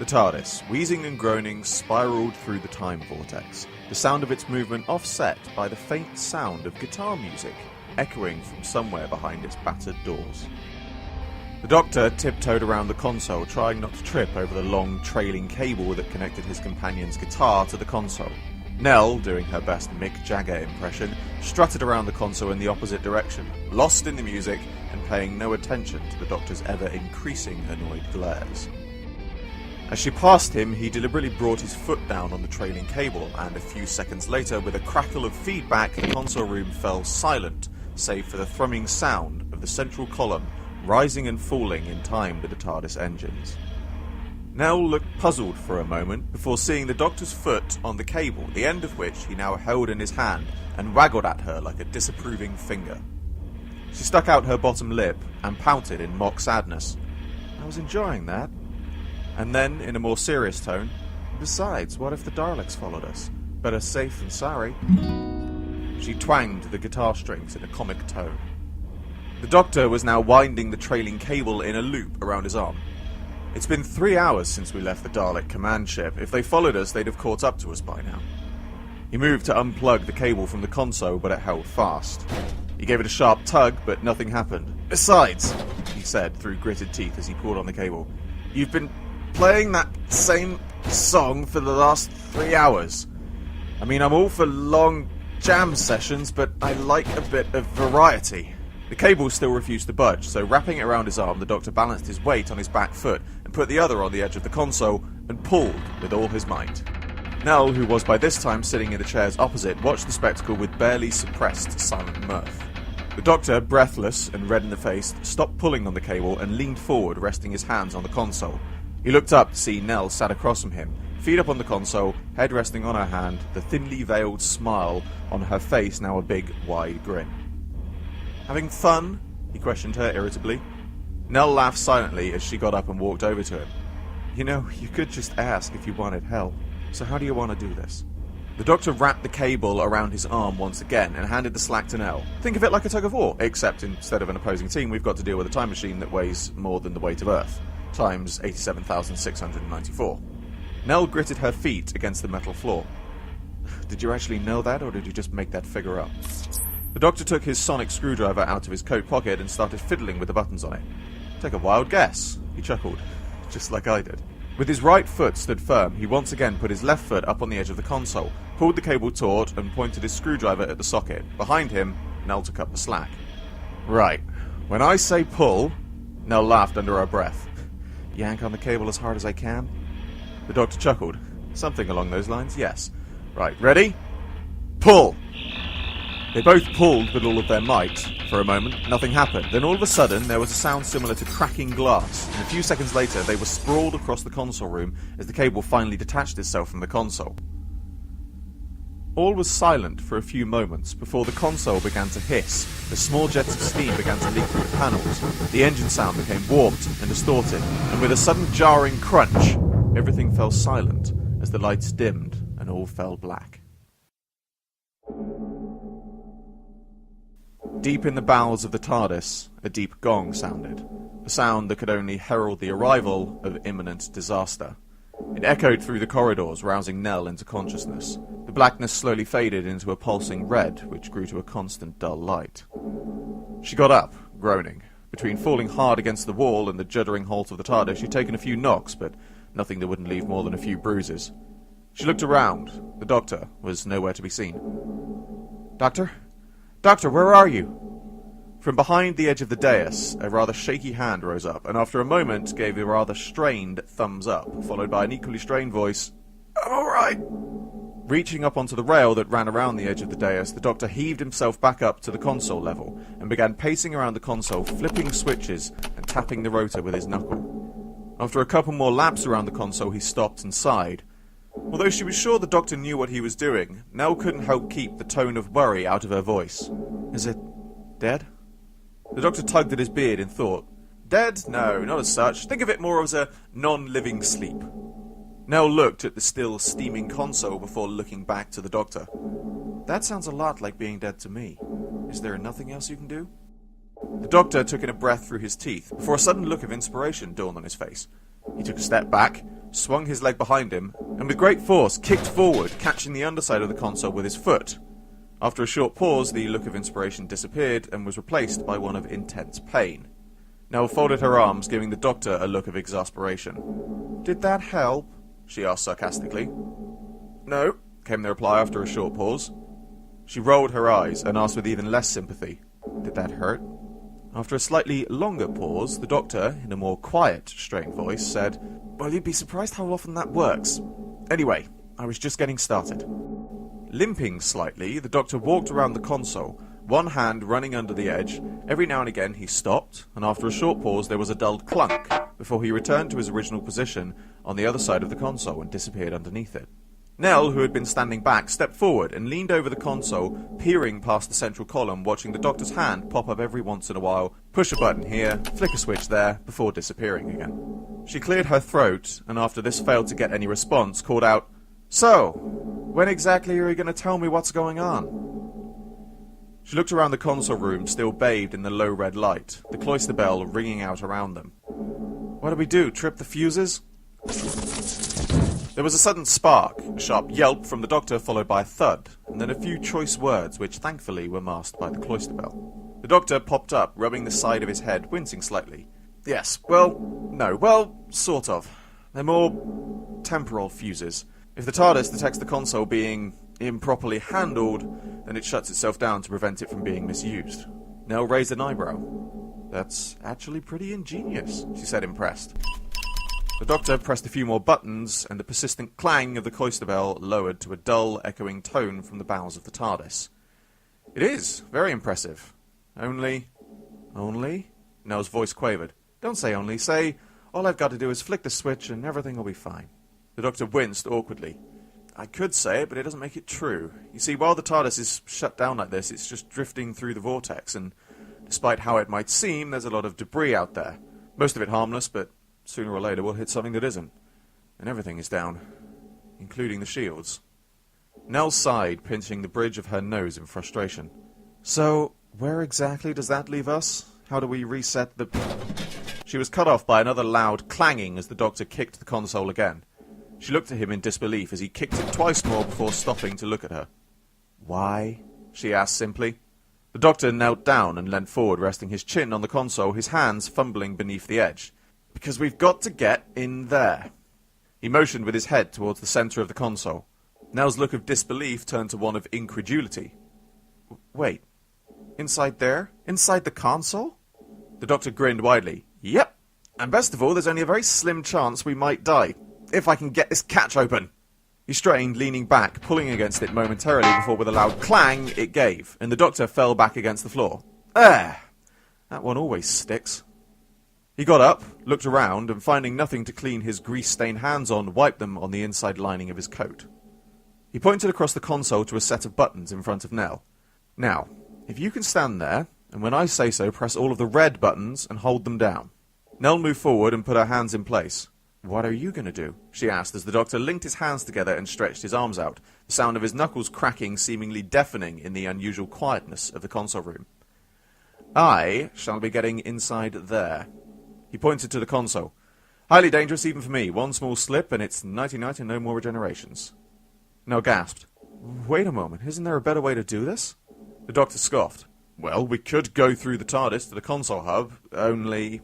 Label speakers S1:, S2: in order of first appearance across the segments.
S1: The TARDIS, wheezing and groaning, spiralled through the time vortex, the sound of its movement offset by the faint sound of guitar music, echoing from somewhere behind its battered doors. The Doctor tiptoed around the console, trying not to trip over the long, trailing cable that connected his companion's guitar to the console. Nell, doing her best Mick Jagger impression, strutted around the console in the opposite direction, lost in the music and paying no attention to the Doctor's ever-increasing annoyed glares. As she passed him, he deliberately brought his foot down on the trailing cable, and a few seconds later, with a crackle of feedback, the console room fell silent, save for the thrumming sound of the central column rising and falling in time with the TARDIS engines. Nell looked puzzled for a moment before seeing the Doctor's foot on the cable, the end of which he now held in his hand and waggled at her like a disapproving finger. She stuck out her bottom lip and pouted in mock sadness. "I was enjoying that." And then, in a more serious tone, "Besides, what if the Daleks followed us? Better safe than sorry." She twanged the guitar strings in a comic tone. The Doctor was now winding the trailing cable in a loop around his arm. "It's been 3 hours since we left the Dalek command ship. If they followed us, they'd have caught up to us by now." He moved to unplug the cable from the console, but it held fast. He gave it a sharp tug, but nothing happened. "Besides," he said through gritted teeth as he pulled on the cable, "you've been playing that same song for the last 3 hours. I mean, I'm all for long jam sessions, but I like a bit of variety." The cable still refused to budge, so wrapping it around his arm, the Doctor balanced his weight on his back foot and put the other on the edge of the console and pulled with all his might. Nell, who was by this time sitting in the chairs opposite, watched the spectacle with barely suppressed silent mirth. The Doctor, breathless and red in the face, stopped pulling on the cable and leaned forward, resting his hands on the console. He looked up to see Nell sat across from him, feet up on the console, head resting on her hand, the thinly veiled smile on her face now a big, wide grin. "Having fun?" he questioned her irritably. Nell laughed silently as she got up and walked over to him. "You know, you could just ask if you wanted help. So how do you want to do this?" The Doctor wrapped the cable around his arm once again and handed the slack to Nell. "Think of it like a tug of war, except instead of an opposing team, we've got to deal with a time machine that weighs more than the weight of Earth, times 87,694. Nell gritted her feet against the metal floor. "Did you actually know that, or did you just make that figure up?" The Doctor took his sonic screwdriver out of his coat pocket and started fiddling with the buttons on it. "Take a wild guess," he chuckled, "just like I did." With his right foot stood firm, he once again put his left foot up on the edge of the console, pulled the cable taut and pointed his screwdriver at the socket. Behind him, Nell took up the slack. "Right. When I say pull..." Nell laughed under her breath. "Yank on the cable as hard as I can?" The Doctor chuckled. "Something along those lines, yes. Right, ready? Pull!" They both pulled with all of their might. For a moment, nothing happened. Then all of a sudden, there was a sound similar to cracking glass, and a few seconds later, they were sprawled across the console room as the cable finally detached itself from the console. All was silent for a few moments before the console began to hiss, as small jets of steam began to leak through the panels. The engine sound became warped and distorted, and with a sudden jarring crunch, everything fell silent as the lights dimmed and all fell black. Deep in the bowels of the TARDIS, a deep gong sounded, a sound that could only herald the arrival of imminent disaster. It echoed through the corridors, rousing Nell into consciousness. The blackness slowly faded into a pulsing red, which grew to a constant dull light. She got up, groaning. Between falling hard against the wall and the juddering halt of the TARDIS, she'd taken a few knocks, but nothing that wouldn't leave more than a few bruises. She looked around. The Doctor was nowhere to be seen. "Doctor? Doctor, where are you?" From behind the edge of the dais, a rather shaky hand rose up, and after a moment gave a rather strained thumbs up, followed by an equally strained voice, "I'm all right." Reaching up onto the rail that ran around the edge of the dais, the Doctor heaved himself back up to the console level, and began pacing around the console, flipping switches and tapping the rotor with his knuckle. After a couple more laps around the console, he stopped and sighed. Although she was sure the Doctor knew what he was doing, Nell couldn't help keep the tone of worry out of her voice. "Is it dead?" The Doctor tugged at his beard in thought. "Dead? No, not as such. Think of it more as a non-living sleep." Nell looked at the still steaming console before looking back to the Doctor. "That sounds a lot like being dead to me. Is there nothing else you can do?" The Doctor took in a breath through his teeth, before a sudden look of inspiration dawned on his face. He took a step back, swung his leg behind him, and with great force kicked forward, catching the underside of the console with his foot. After a short pause, the look of inspiration disappeared and was replaced by one of intense pain. Nell folded her arms, giving the doctor a look of exasperation. "Did that help?" she asked sarcastically. "No," came the reply after a short pause. She rolled her eyes and asked with even less sympathy, "Did that hurt?" After a slightly longer pause, the doctor, in a more quiet, strained voice, said, "Well, you'd be surprised how often that works. Anyway, I was just getting started." Limping slightly, the doctor walked around the console, one hand running under the edge. Every now and again he stopped, and after a short pause there was a dulled clunk, before he returned to his original position on the other side of the console and disappeared underneath it. Nell, who had been standing back, stepped forward and leaned over the console, peering past the central column, watching the doctor's hand pop up every once in a while, push a button here, flick a switch there, before disappearing again. She cleared her throat, and after this failed to get any response, called out, "So, when exactly are you going to tell me what's going on?" She looked around the console room, still bathed in the low red light, the cloister bell ringing out around them. "What do we do, trip the fuses?" There was a sudden spark, a sharp yelp from the doctor followed by a thud, and then a few choice words which thankfully were masked by the cloister bell. The doctor popped up, rubbing the side of his head, wincing slightly. "Yes, sort of. They're more temporal fuses. If the TARDIS detects the console being improperly handled, then it shuts itself down to prevent it from being misused." Nell raised an eyebrow. "That's actually pretty ingenious," she said, impressed. The doctor pressed a few more buttons, and the persistent clang of the cloister bell lowered to a dull, echoing tone from the bowels of the TARDIS. "It is very impressive. Only? Nell's voice quavered. "Don't say only. Say, all I've got to do is flick the switch and everything will be fine." The doctor winced awkwardly. "I could say it, but it doesn't make it true. You see, while the TARDIS is shut down like this, it's just drifting through the vortex, and despite how it might seem, there's a lot of debris out there. Most of it harmless, but sooner or later we'll hit something that isn't. And everything is down, including the shields." Nell sighed, pinching the bridge of her nose in frustration. "So, where exactly does that leave us? How do we reset the..." She was cut off by another loud clanging as the doctor kicked the console again. She looked at him in disbelief as he kicked it twice more before stopping to look at her. "Why?" she asked simply. The doctor knelt down and leant forward, resting his chin on the console, his hands fumbling beneath the edge. "Because we've got to get in there." He motioned with his head towards the center of the console. Nell's look of disbelief turned to one of incredulity. "Wait, inside there? Inside the console?" The doctor grinned widely. "Yep. And best of all, there's only a very slim chance we might die. If I can get this catch open." He strained, leaning back, pulling against it momentarily before with a loud clang it gave, and the doctor fell back against the floor. That one always sticks." He got up, looked around, and finding nothing to clean his grease-stained hands on, wiped them on the inside lining of his coat. He pointed across the console to a set of buttons in front of Nell. "Now, if you can stand there, and when I say so, press all of the red buttons and hold them down." Nell moved forward and put her hands in place. "What are you going to do?" she asked as the doctor linked his hands together and stretched his arms out, the sound of his knuckles cracking seemingly deafening in the unusual quietness of the console room. "I shall be getting inside there." He pointed to the console. "Highly dangerous even for me. One small slip and it's nighty-night and no more regenerations." Nell gasped. "Wait a moment, isn't there a better way to do this?" The doctor scoffed. "Well, we could go through the TARDIS to the console hub, only..."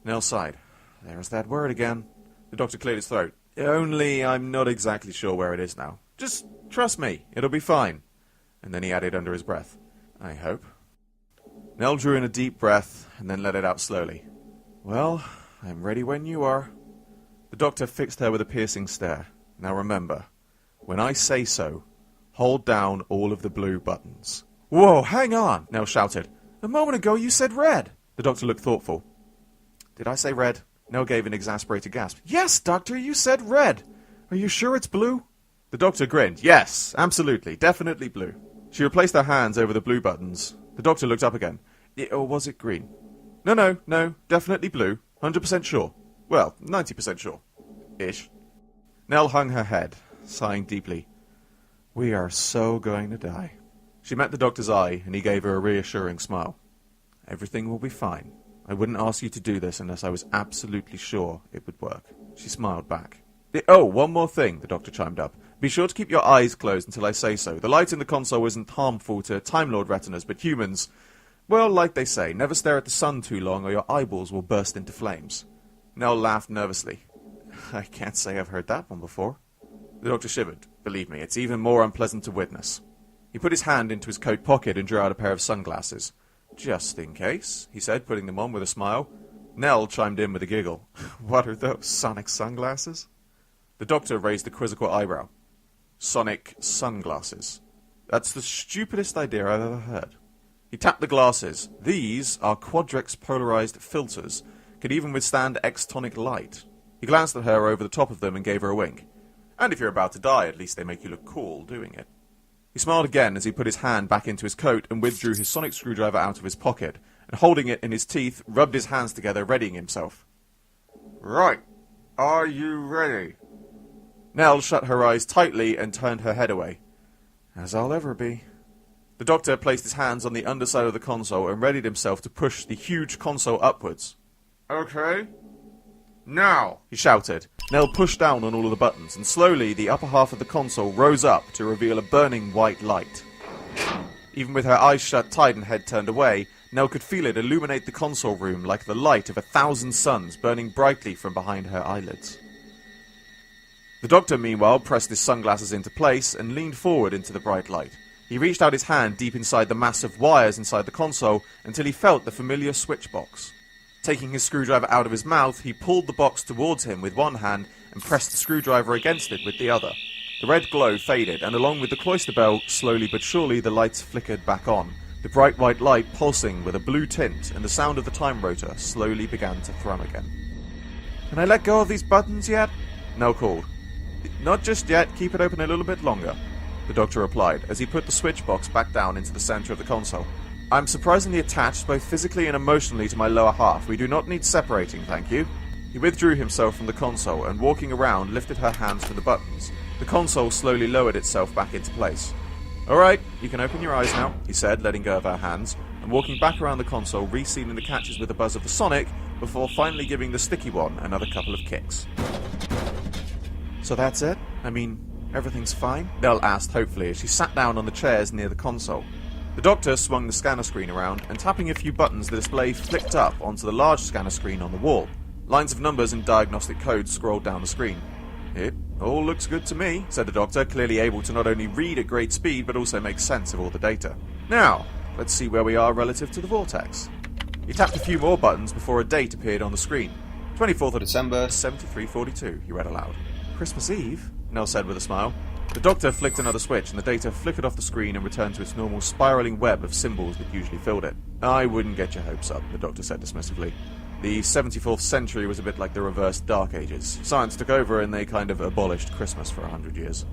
S1: Nell sighed. "There's that word again." The doctor cleared his throat. "Only I'm not exactly sure where it is now. Just trust me, it'll be fine." And then he added under his breath, "I hope." Nell drew in a deep breath and then let it out slowly. "Well, I'm ready when you are." The doctor fixed her with a piercing stare. "Now remember, when I say so, hold down all of the blue buttons." "Whoa, hang on!" Nell shouted. "A moment ago you said red." The doctor looked thoughtful. "Did I say red?" Nell gave an exasperated gasp. "Yes, Doctor, you said red. Are you sure it's blue?" The doctor grinned. "Yes, absolutely, definitely blue." She replaced her hands over the blue buttons. The doctor looked up again. "Or was it green?" No, definitely blue. 100% sure. Well, 90% sure. Ish." Nell hung her head, sighing deeply. "We are so going to die." She met the doctor's eye, and he gave her a reassuring smile. "Everything will be fine. I wouldn't ask you to do this unless I was absolutely sure it would work." She smiled back. Oh, one more thing, the Doctor chimed up. Be sure to keep your eyes closed until I say so. The light in the console isn't harmful to Time Lord retinas, but humans, well, like they say, never stare at the sun too long or your eyeballs will burst into flames. Nell laughed nervously. I can't say I've heard that one before. The Doctor shivered. Believe me, it's even more unpleasant to witness. He put his hand into his coat pocket and drew out a pair of sunglasses. Just in case, he said, putting them on with a smile. Nell chimed in with a giggle. What are those, sonic sunglasses? The Doctor raised a quizzical eyebrow. Sonic sunglasses. That's the stupidest idea I've ever heard. He tapped the glasses. These are quadrex polarized filters, could even withstand extonic light. He glanced at her over the top of them and gave her a wink. And if you're about to die, at least they make you look cool doing it. He smiled again as he put his hand back into his coat and withdrew his sonic screwdriver out of his pocket, and holding it in his teeth, rubbed his hands together, readying himself. Right. Are you ready? Nell shut her eyes tightly and turned her head away. As I'll ever be. The Doctor placed his hands on the underside of the console and readied himself to push the huge console upwards. Okay. Now, he shouted. Nell pushed down on all of the buttons, and slowly the upper half of the console rose up to reveal a burning white light. Even with her eyes shut tight and head turned away, Nell could feel it illuminate the console room like the light of 1,000 suns burning brightly from behind her eyelids. The Doctor, meanwhile, pressed his sunglasses into place and leaned forward into the bright light. He reached out his hand deep inside the mass of wires inside the console until he felt the familiar switch box. Taking his screwdriver out of his mouth, he pulled the box towards him with one hand and pressed the screwdriver against it with the other. The red glow faded, and along with the cloister bell, slowly but surely the lights flickered back on. The bright white light pulsing with a blue tint, and the sound of the time rotor slowly began to thrum again. Can I let go of these buttons yet? Nell called. Not just yet, keep it open a little bit longer, the Doctor replied, as he put the switch box back down into the centre of the console. I'm surprisingly attached both physically and emotionally to my lower half. We do not need separating, thank you. He withdrew himself from the console and, walking around, lifted her hands from the buttons. The console slowly lowered itself back into place. Alright, you can open your eyes now, he said, letting go of her hands, and walking back around the console, resealing the catches with a buzz of the sonic, before finally giving the sticky one another couple of kicks. So that's it? I mean, everything's fine? Nell asked hopefully as she sat down on the chairs near the console. The Doctor swung the scanner screen around, and tapping a few buttons, the display flicked up onto the large scanner screen on the wall. Lines of numbers and diagnostic codes scrolled down the screen. It all looks good to me, said the Doctor, clearly able to not only read at great speed, but also make sense of all the data. Now, let's see where we are relative to the vortex. He tapped a few more buttons before a date appeared on the screen. 24th of December, 7342, he read aloud. Christmas Eve? Nell said with a smile. The Doctor flicked another switch, and the data flickered off the screen and returned to its normal spiralling web of symbols that usually filled it. I wouldn't get your hopes up, the Doctor said dismissively. The 74th century was a bit like the reverse Dark Ages. Science took over and they kind of abolished Christmas for 100 years.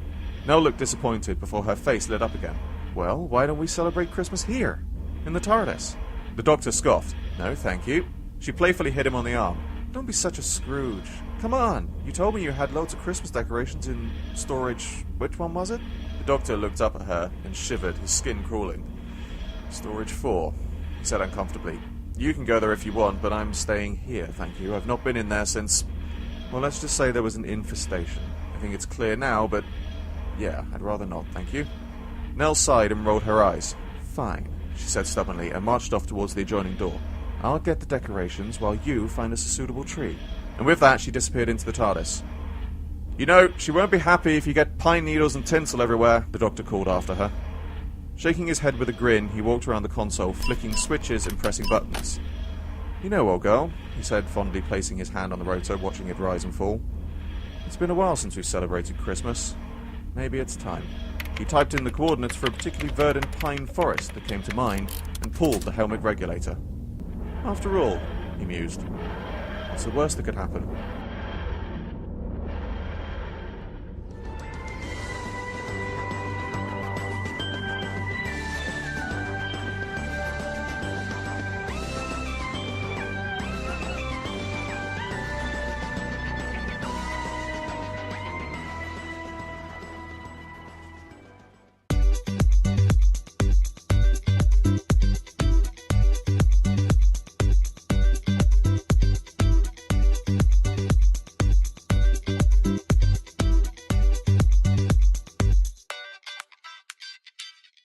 S1: Nell looked disappointed before her face lit up again. Well, why don't we celebrate Christmas here? In the TARDIS? The Doctor scoffed. No, thank you. She playfully hit him on the arm. Don't be such a Scrooge. Come on, you told me you had loads of Christmas decorations in storage. Which one was it? The Doctor looked up at her and shivered, his skin crawling. Storage 4, he said uncomfortably. You can go there if you want, but I'm staying here, thank you. I've not been in there since... Well, let's just say there was an infestation. I think it's clear now, but... Yeah, I'd rather not, thank you. Nell sighed and rolled her eyes. Fine, she said stubbornly, and marched off towards the adjoining door. I'll get the decorations while you find us a suitable tree. And with that, she disappeared into the TARDIS. You know, she won't be happy if you get pine needles and tinsel everywhere, the Doctor called after her. Shaking his head with a grin, he walked around the console, flicking switches and pressing buttons. You know, old girl, he said, fondly placing his hand on the rotor, watching it rise and fall. It's been a while since we celebrated Christmas. Maybe it's time. He typed in the coordinates for a particularly verdant pine forest that came to mind, and pulled the helmet regulator. After all, he mused, what's the worst that could happen?